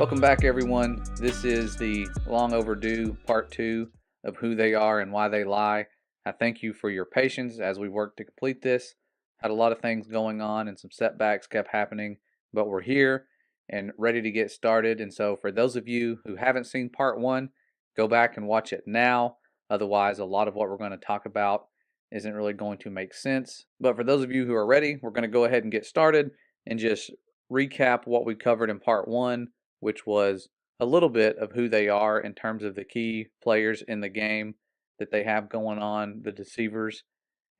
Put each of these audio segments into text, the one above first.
Welcome back, everyone. This is the long overdue part 2 of Who They Are and Why They Lie. I thank you for your patience as we worked to complete this. Had a lot of things going on and some setbacks kept happening, but we're here and ready to get started. And so, for those of you who haven't seen part 1, go back and watch it now. Otherwise, a lot of what we're going to talk about isn't really going to make sense. But for those of you who are ready, we're going to go ahead and get started and just recap what we covered in part 1, which was a little bit of who they are in terms of the key players in the game that they have going on, the deceivers,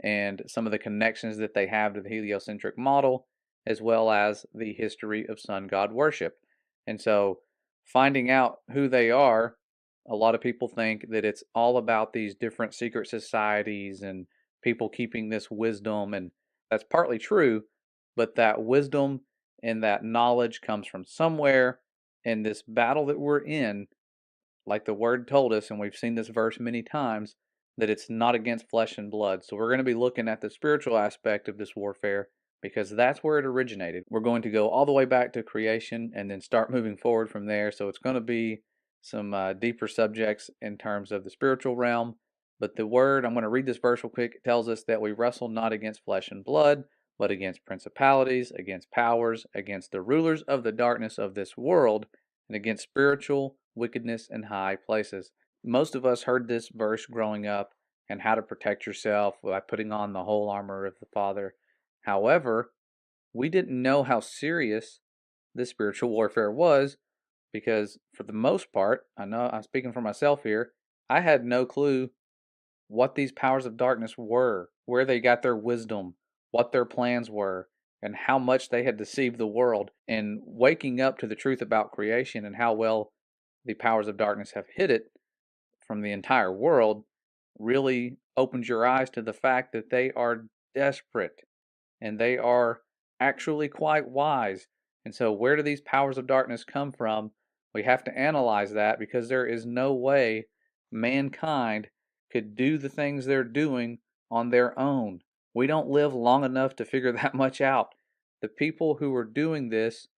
and some of the connections that they have to the heliocentric model, as well as the history of sun god worship. And so, finding out who they are, a lot of people think that it's all about these different secret societies and people keeping this wisdom, and that's partly true, but that wisdom and that knowledge comes from somewhere. In this battle that we're in, like the word told us, and we've seen this verse many times, that it's not against flesh and blood. So we're going to be looking at the spiritual aspect of this warfare because that's where it originated. We're going to go all the way back to creation and then start moving forward from there. So it's going to be some deeper subjects in terms of the spiritual realm. But the word, I'm going to read this verse real quick. It tells us that we wrestle not against flesh and blood, but against principalities, against powers, against the rulers of the darkness of this world, and against spiritual wickedness in high places. Most of us heard this verse growing up and how to protect yourself by putting on the whole armor of the Father. However, we didn't know how serious this spiritual warfare was because, for the most part, I know I'm speaking for myself here, I had no clue what these powers of darkness were, where they got their wisdom, what their plans were, and how much they had deceived the world. And waking up to the truth about creation and how well the powers of darkness have hid it from the entire world really opens your eyes to the fact that they are desperate and they are actually quite wise. And so, where do these powers of darkness come from? We have to analyze that because there is no way mankind could do the things they're doing on their own. We don't live long enough to figure that much out. The people who are doing this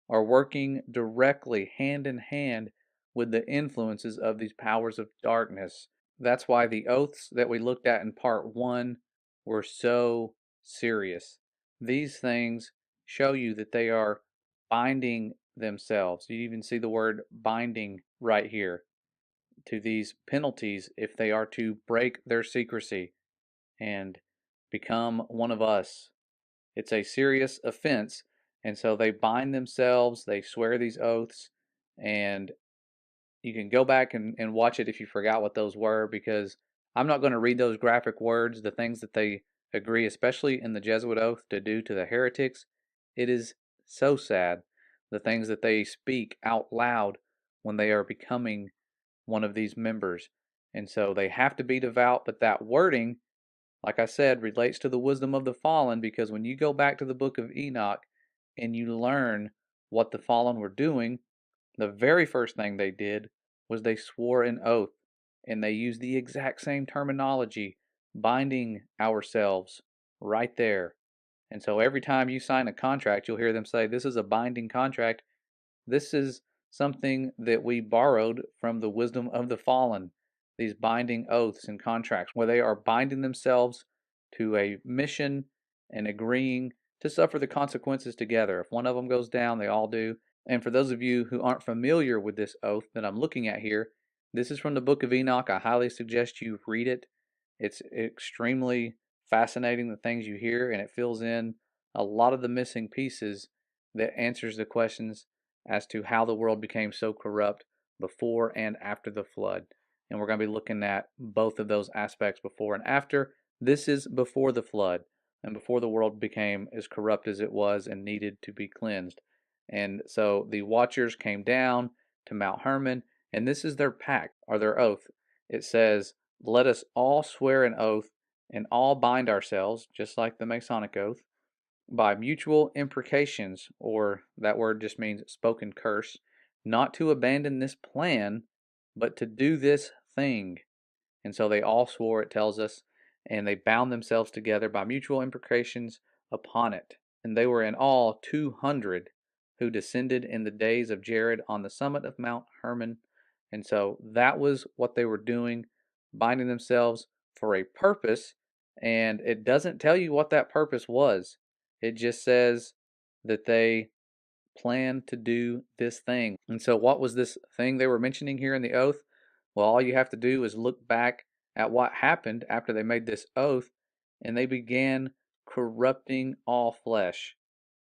are working directly, hand in hand, with the influences of these powers of darkness. That's why the oaths that we looked at in part 1 were so serious. These things show you that they are binding themselves. You even see the word binding right here to these penalties if they are to break their secrecy and become one of us. It's a serious offense, and so they bind themselves, they swear these oaths, and you can go back and watch it if you forgot what those were, because I'm not going to read those graphic words, the things that they agree, especially in the Jesuit oath, to do to the heretics. It is so sad, the things that they speak out loud when they are becoming one of these members. And so they have to be devout, but that wording, like I said, relates to the wisdom of the fallen, because when you go back to the book of Enoch and you learn what the fallen were doing, the very first thing they did was they swore an oath, and they used the exact same terminology, binding ourselves right there. And so every time you sign a contract, you'll hear them say, "This is a binding contract." This is something that we borrowed from the wisdom of the fallen, these binding oaths and contracts, where they are binding themselves to a mission and agreeing to suffer the consequences together. If one of them goes down, they all do. And for those of you who aren't familiar with this oath that I'm looking at here, this is from the book of Enoch. I highly suggest you read it. It's extremely fascinating, the things you hear, and it fills in a lot of the missing pieces that answers the questions as to how the world became so corrupt before and after the flood. And we're going to be looking at both of those aspects, before and after. This is before the flood and before the world became as corrupt as it was and needed to be cleansed. And so the watchers came down to Mount Hermon, and this is their pact, or their oath. It says, "Let us all swear an oath and all bind ourselves," just like the Masonic oath, "by mutual imprecations," or that word just means spoken curse, "not to abandon this plan, but to do this thing." And so they all swore, it tells us, and they bound themselves together by mutual imprecations upon it. And they were in all 200 who descended in the days of Jared on the summit of Mount Hermon. And so that was what they were doing, binding themselves for a purpose. And it doesn't tell you what that purpose was, it just says that they planned to do this thing. And so, what was this thing they were mentioning here in the oath? Well, all you have to do is look back at what happened after they made this oath, and they began corrupting all flesh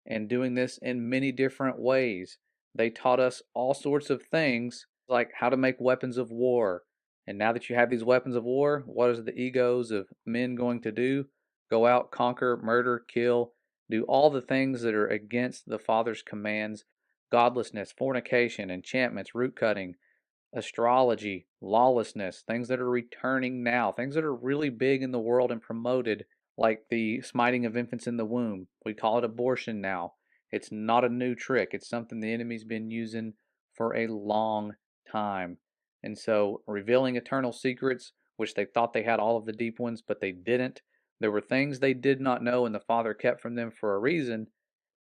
and doing this in many different ways. They taught us all sorts of things like how to make weapons of war. And now that you have these weapons of war, what is the egos of men going to do? Go out, conquer, murder, kill, do all the things that are against the Father's commands: godlessness, fornication, enchantments, root cutting, astrology, lawlessness, things that are returning now, things that are really big in the world and promoted, like the smiting of infants in the womb. We call it abortion now. It's not a new trick, it's something the enemy's been using for a long time. And so, revealing eternal secrets, which they thought they had all of the deep ones, but they didn't. There were things they did not know, and the Father kept from them for a reason,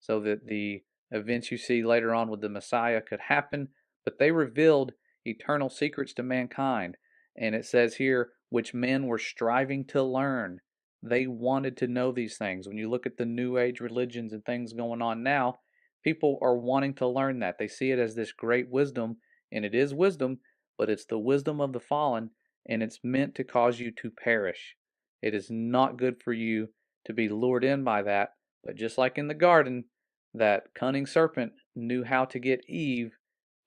so that the events you see later on with the Messiah could happen. But they revealed eternal secrets to mankind. And it says here, which men were striving to learn. They wanted to know these things. When you look at the New Age religions and things going on now, people are wanting to learn that. They see it as this great wisdom, and it is wisdom, but it's the wisdom of the fallen, and it's meant to cause you to perish. It is not good for you to be lured in by that. But just like in the garden, that cunning serpent knew how to get Eve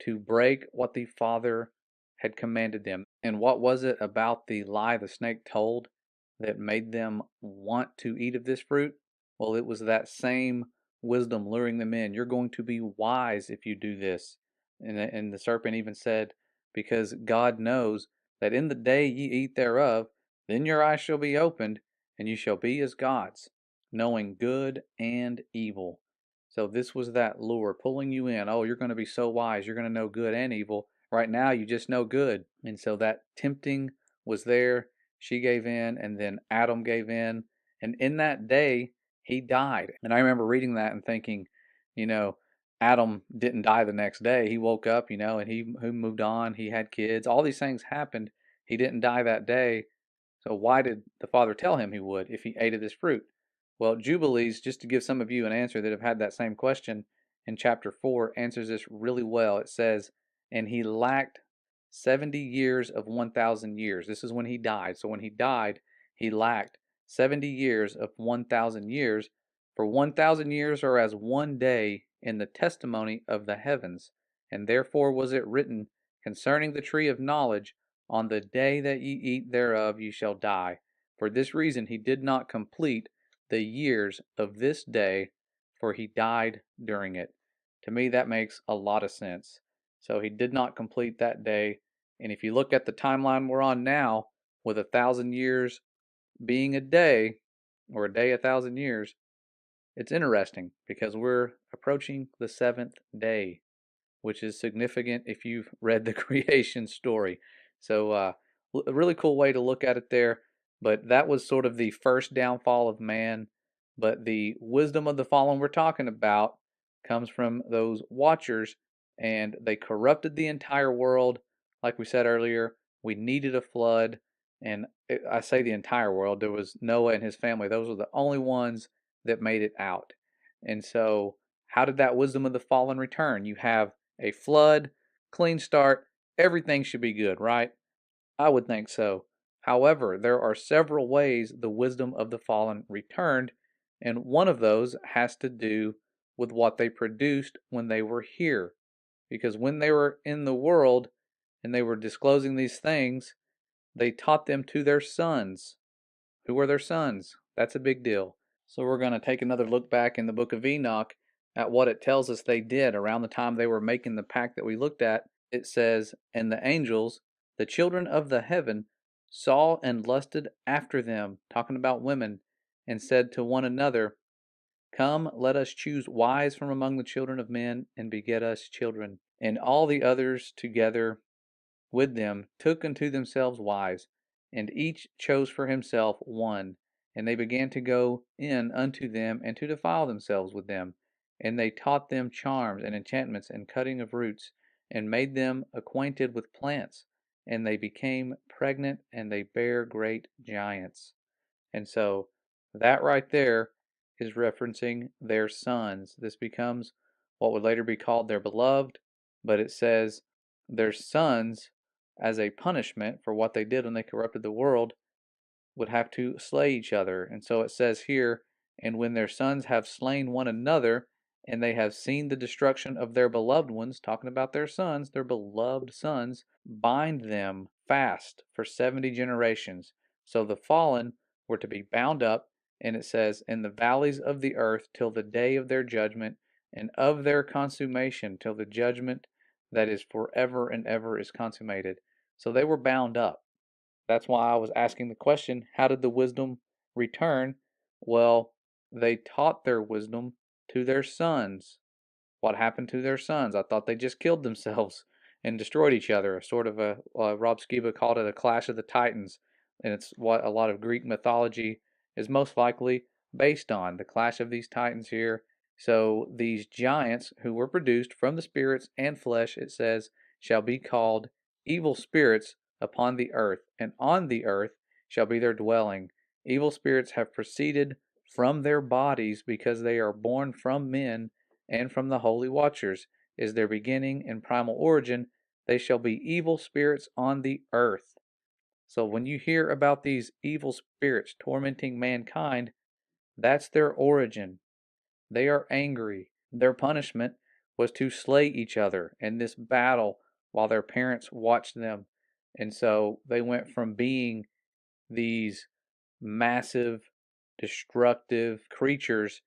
to break what the Father had commanded them. And what was it about the lie the snake told that made them want to eat of this fruit? Well, it was that same wisdom luring them in. You're going to be wise if you do this. And the serpent even said, because God knows that in the day ye eat thereof, then your eyes shall be opened, and you shall be as gods, knowing good and evil. So this was that lure pulling you in. Oh, you're going to be so wise. You're going to know good and evil. Right now, you just know good. And so that tempting was there. She gave in, and then Adam gave in. And in that day, he died. And I remember reading that and thinking, you know, Adam didn't die the next day. He woke up, and he moved on. He had kids. All these things happened. He didn't die that day. So why did the Father tell him he would if he ate of this fruit? Well, Jubilees, just to give some of you an answer that have had that same question, in chapter 4 answers this really well. It says, and he lacked 70 years of 1,000 years. This is when he died. So when he died, he lacked 70 years of 1,000 years. For 1,000 years are as one day in the testimony of the heavens. And therefore was it written concerning the tree of knowledge, on the day that ye eat thereof ye shall die. For this reason he did not complete the years of this day, for he died during it. To me, that makes a lot of sense. So he did not complete that day. And if you look at the timeline we're on now, with 1,000 years being a day, or a day 1,000 years, it's interesting because we're approaching the seventh day, which is significant if you've read the creation story. So, a really cool way to look at it there. But that was sort of the first downfall of man. But the wisdom of the fallen we're talking about comes from those watchers, and they corrupted the entire world. Like we said earlier, we needed a flood. And I say the entire world, there was Noah and his family. Those were the only ones that made it out. And so, how did that wisdom of the fallen return? You have a flood, clean start, everything should be good, right? I would think so. However, there are several ways the wisdom of the fallen returned, and one of those has to do with what they produced when they were here. Because when they were in the world and they were disclosing these things, they taught them to their sons. Who were their sons? That's a big deal. So we're going to take another look back in the book of Enoch at what it tells us they did around the time they were making the pact that we looked at. It says, and the angels, the children of the heaven, saw and lusted after them, talking about women, and said to one another, come, let us choose wise from among the children of men, and beget us children. And all the others together with them took unto themselves wives, and each chose for himself one. And they began to go in unto them, and to defile themselves with them. And they taught them charms and enchantments and cutting of roots, and made them acquainted with plants. And they became pregnant, and they bare great giants. And so that right there is referencing their sons. This becomes what would later be called their beloved, but it says their sons as a punishment for what they did when they corrupted the world would have to slay each other. And so it says here, and when their sons have slain one another, and they have seen the destruction of their beloved ones, talking about their sons, their beloved sons, bind them fast for 70 generations. So the fallen were to be bound up, and it says, in the valleys of the earth till the day of their judgment, and of their consummation till the judgment that is forever and ever is consummated. So they were bound up. That's why I was asking the question, how did the wisdom return? Well, they taught their wisdom to their sons. What happened to their sons? I thought they just killed themselves and destroyed each other. Sort of Rob Skiba called it a clash of the titans, and it's what a lot of Greek mythology is most likely based on, the clash of these titans here. So these giants who were produced from the spirits and flesh, it says, shall be called evil spirits upon the earth, and on the earth shall be their dwelling. Evil spirits have proceeded from their bodies because they are born from men and from the holy watchers is their beginning and primal origin. They shall be evil spirits on the earth. So when you hear about these evil spirits tormenting mankind, that's their origin. They are angry. Their punishment was to slay each other in this battle while their parents watched them. And so they went from being these massive, destructive creatures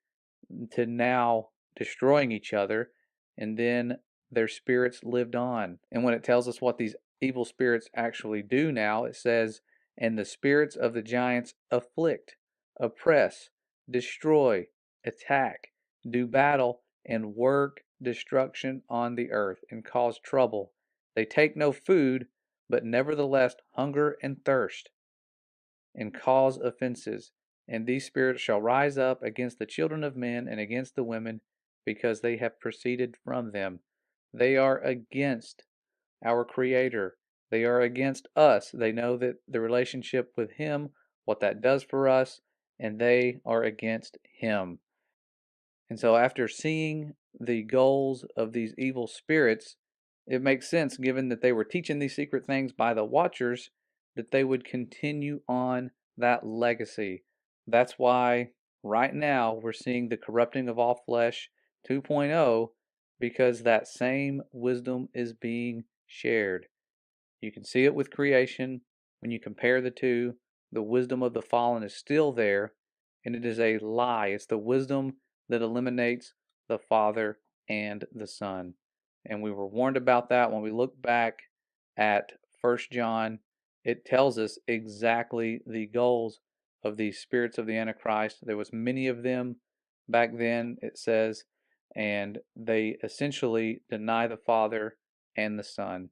to now destroying each other, and then their spirits lived on. And when it tells us what these evil spirits actually do now, it says, and the spirits of the giants afflict, oppress, destroy, attack, do battle, and work destruction on the earth, and cause trouble. They take no food, but nevertheless hunger and thirst, and cause offenses. And these spirits shall rise up against the children of men and against the women, because they have proceeded from them. They are against our Creator. They are against us. They know that the relationship with Him, what that does for us, and they are against Him. And so, after seeing the goals of these evil spirits, it makes sense, given that they were teaching these secret things by the Watchers, that they would continue on that legacy. That's why right now we're seeing the corrupting of all flesh 2.0, because that same wisdom is being shared. You can see it with creation. When you compare the two, the wisdom of the fallen is still there, and it is a lie. It's the wisdom that eliminates the Father and the Son. And we were warned about that when we look back at 1 John. It tells us exactly the goals of these spirits of the Antichrist. There was many of them back then, it says, and they essentially deny the Father and the Son.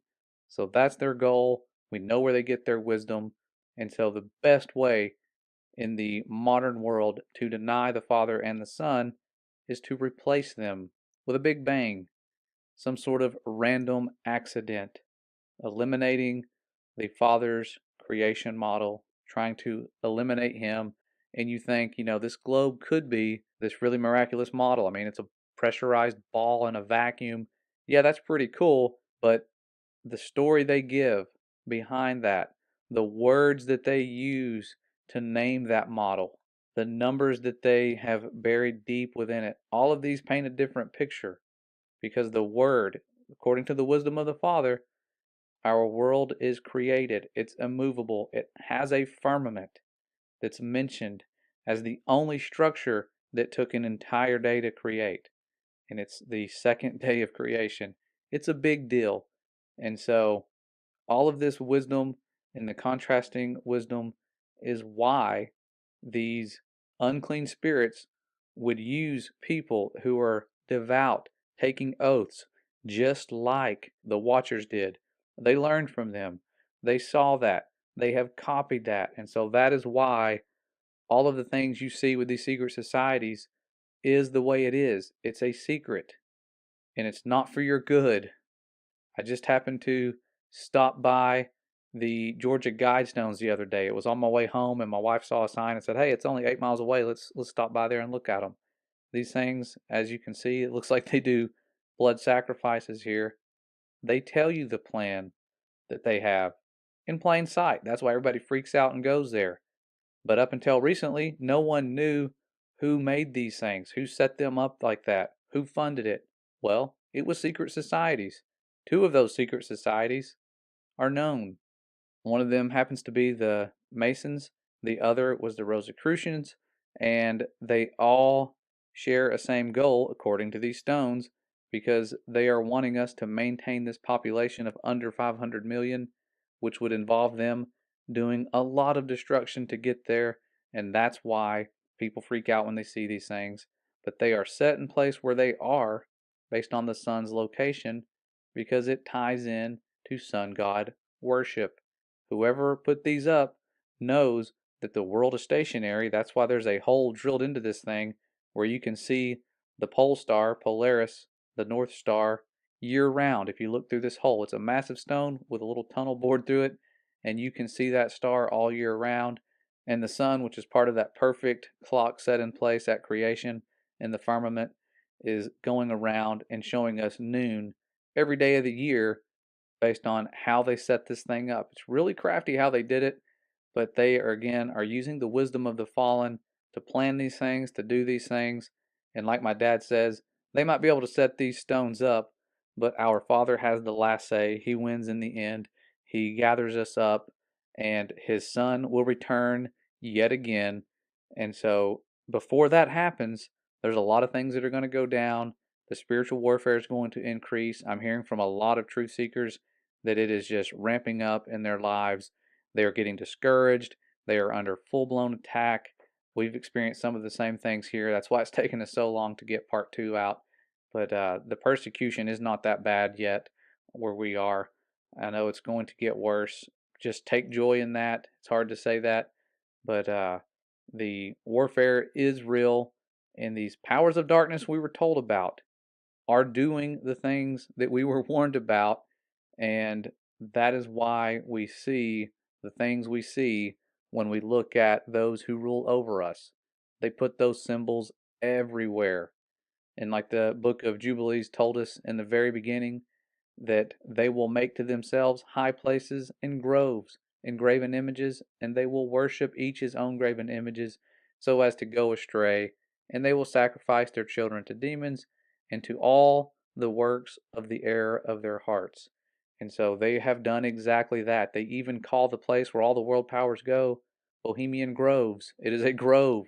So that's their goal. We know where they get their wisdom. And so the best way in the modern world to deny the Father and the Son is to replace them with a big bang, some sort of random accident, eliminating the Father's creation model, trying to eliminate Him. And you think, this globe could be this really miraculous model. I mean, it's a pressurized ball in a vacuum. Yeah, that's pretty cool, but the story they give behind that, the words that they use to name that model, the numbers that they have buried deep within it, all of these paint a different picture, because the Word, according to the wisdom of the Father, our world is created. It's immovable. It has a firmament that's mentioned as the only structure that took an entire day to create. And it's the second day of creation. It's a big deal. And so all of this wisdom and the contrasting wisdom is why these unclean spirits would use people who are devout, taking oaths, just like the Watchers did. They learned from them. They saw that. They have copied that. And so that is why all of the things you see with these secret societies, is the way it is. It's a secret, and it's not for your good. I just happened to stop by the Georgia Guidestones the other day. It was on my way home, and my wife saw a sign and said, "Hey, it's only 8 miles away. Let's stop by there and look at them." These things, as you can see, it looks like they do blood sacrifices here. They tell you the plan that they have in plain sight. That's why everybody freaks out and goes there. But up until recently, no one knew who made these things, who set them up like that, who funded it. Well, it was secret societies. Two of those secret societies are known. One of them happens to be the Masons, the other was the Rosicrucians, and they all share a same goal according to these stones because they are wanting us to maintain this population of under 500 million, which would involve them doing a lot of destruction to get there, and that's why people freak out when they see these things. But they are set in place where they are based on the sun's location because it ties in to sun god worship. Whoever put these up knows that the world is stationary. That's why there's a hole drilled into this thing where you can see the pole star, Polaris, the North Star, year round. If you look through this hole, it's a massive stone with a little tunnel bored through it, and you can see that star all year round. And the sun, which is part of that perfect clock set in place at creation in the firmament, is going around and showing us noon every day of the year based on how they set this thing up. It's really crafty how they did it, but they are again are using the wisdom of the fallen to plan these things, to do these things. And like my dad says, they might be able to set these stones up, but our Father has the last say. He wins in the end. He gathers us up, and his son will return yet again. And so before that happens, there's a lot of things that are going to go down. The spiritual warfare is going to increase. I'm hearing from a lot of truth seekers that it is just ramping up in their lives. They are getting discouraged. They are under full blown attack. We've experienced some of the same things here. That's why it's taken us so long to get part two out. But the persecution is not that bad yet where we are. I know it's going to get worse. Just take joy in that. It's hard to say that. But the warfare is real. And these powers of darkness we were told about are doing the things that we were warned about, and that is why we see the things we see when we look at those who rule over us. They put those symbols everywhere. And like the book of Jubilees told us in the very beginning, that they will make to themselves high places and groves and graven images, and they will worship each his own graven images so as to go astray, and they will sacrifice their children to demons and to all the works of the error of their hearts. And so they have done exactly that. They even call the place where all the world powers go Bohemian Groves. It is a grove.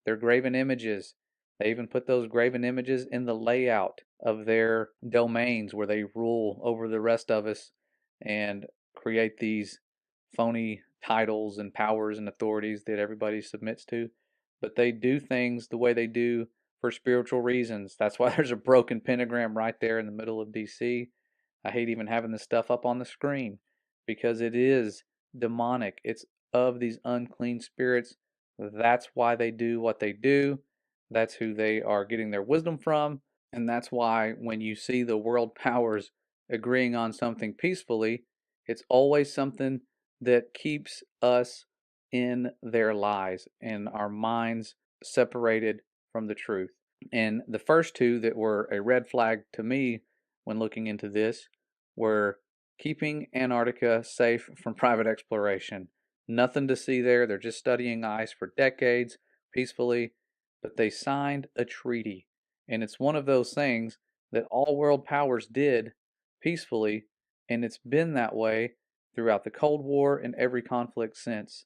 They're graven images. They even put those graven images in the layout of their domains where they rule over the rest of us and create these phony titles and powers and authorities that everybody submits to. But they do things the way they do for spiritual reasons. That's why there's a broken pentagram right there in the middle of DC. I hate even having this stuff up on the screen because it is demonic. It's of these unclean spirits. That's why they do what they do. That's who they are getting their wisdom from. And that's why when you see the world powers agreeing on something peacefully, it's always something that keeps us in their lies and our minds separated from the truth. And the first two that were a red flag to me when looking into this were keeping Antarctica safe from private exploration. Nothing to see there. They're just studying ice for decades peacefully, but they signed a treaty. And it's one of those things that all world powers did peacefully, and it's been that way throughout the Cold War and every conflict since.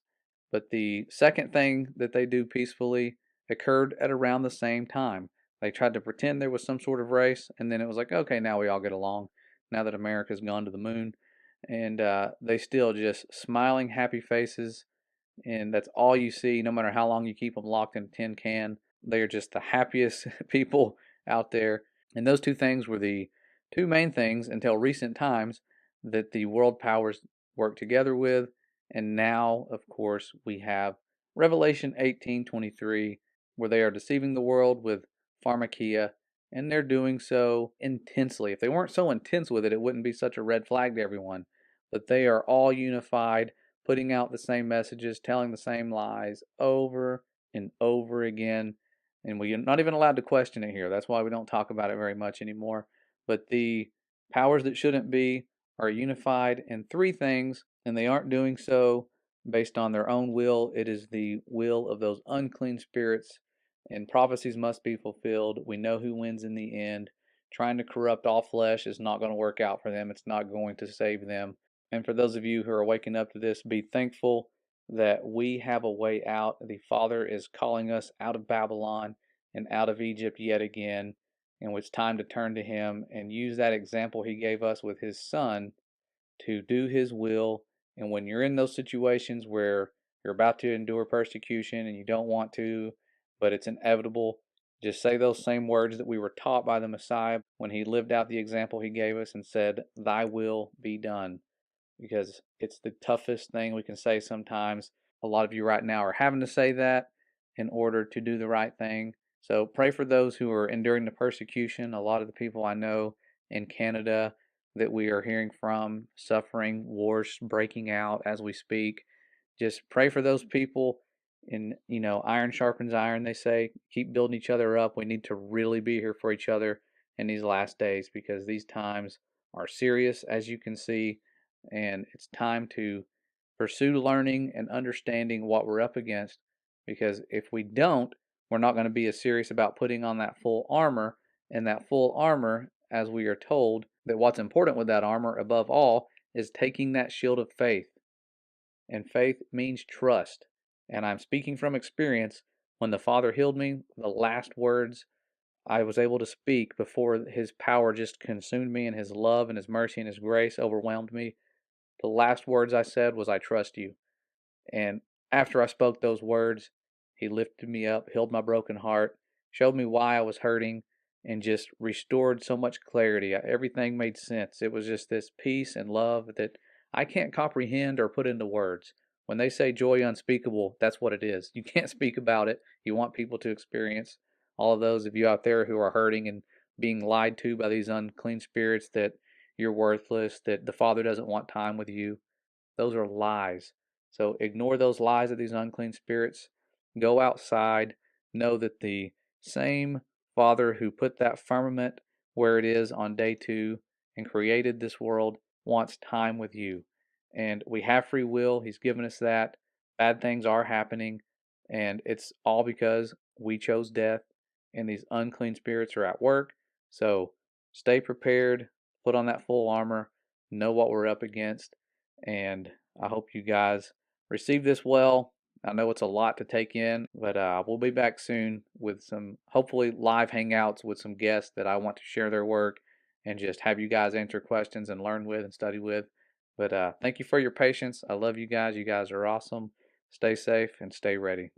But the second thing that they do peacefully occurred at around the same time. They tried to pretend there was some sort of race, and then it was like, okay, now we all get along. Now that America's gone to the moon, and they still just smiling, happy faces, and that's all you see. No matter how long you keep them locked in a tin can, they are just the happiest people out there. And those two things were the two main things until recent times that the world powers worked together with. And now, of course, we have Revelation 18:23, where they are deceiving the world with pharmakia, and they're doing so intensely. If they weren't so intense with it, it wouldn't be such a red flag to everyone. But they are all unified, putting out the same messages, telling the same lies over and over again. And we're not even allowed to question it here. That's why we don't talk about it very much anymore. But the powers that shouldn't be are unified in three things, and they aren't doing so based on their own will. It is the will of those unclean spirits, and prophecies must be fulfilled. We know who wins in the end. Trying to corrupt all flesh is not going to work out for them, it's not going to save them. And for those of you who are waking up to this, be thankful that we have a way out. The Father is calling us out of Babylon and out of Egypt yet again. And it's time to turn to Him and use that example He gave us with His Son to do His will. And when you're in those situations where you're about to endure persecution and you don't want to, but it's inevitable, just say those same words that we were taught by the Messiah when He lived out the example He gave us and said, "Thy will be done." Because it's the toughest thing we can say sometimes. A lot of you right now are having to say that in order to do the right thing. So pray for those who are enduring the persecution. A lot of the people I know in Canada that we are hearing from suffering, wars breaking out as we speak. Just pray for those people. And, iron sharpens iron, they say. Keep building each other up. We need to really be here for each other in these last days because these times are serious, as you can see, and it's time to pursue learning and understanding what we're up against, because if we don't, we're not going to be as serious about putting on that full armor. And that full armor, as we are told, that what's important with that armor above all is taking that shield of faith. And faith means trust. And I'm speaking from experience. When the Father healed me, the last words I was able to speak before His power just consumed me and His love and His mercy and His grace overwhelmed me, the last words I said was, "I trust you." And after I spoke those words, He lifted me up, healed my broken heart, showed me why I was hurting, and just restored so much clarity. Everything made sense. It was just this peace and love that I can't comprehend or put into words. When they say joy unspeakable, that's what it is. You can't speak about it. You want people to experience. All of those of you out there who are hurting and being lied to by these unclean spirits that you're worthless, that the Father doesn't want time with you, those are lies. So ignore those lies of these unclean spirits. Go outside. Know that the same Father who put that firmament where it is on day 2 and created this world wants time with you. And we have free will. He's given us that. Bad things are happening. And it's all because we chose death and these unclean spirits are at work. So stay prepared. Put on that full armor. Know what we're up against. And I hope you guys receive this well. I know it's a lot to take in, but we'll be back soon with some hopefully live hangouts with some guests that I want to share their work and just have you guys answer questions and learn with and study with. But thank you for your patience. I love you guys. You guys are awesome. Stay safe and stay ready.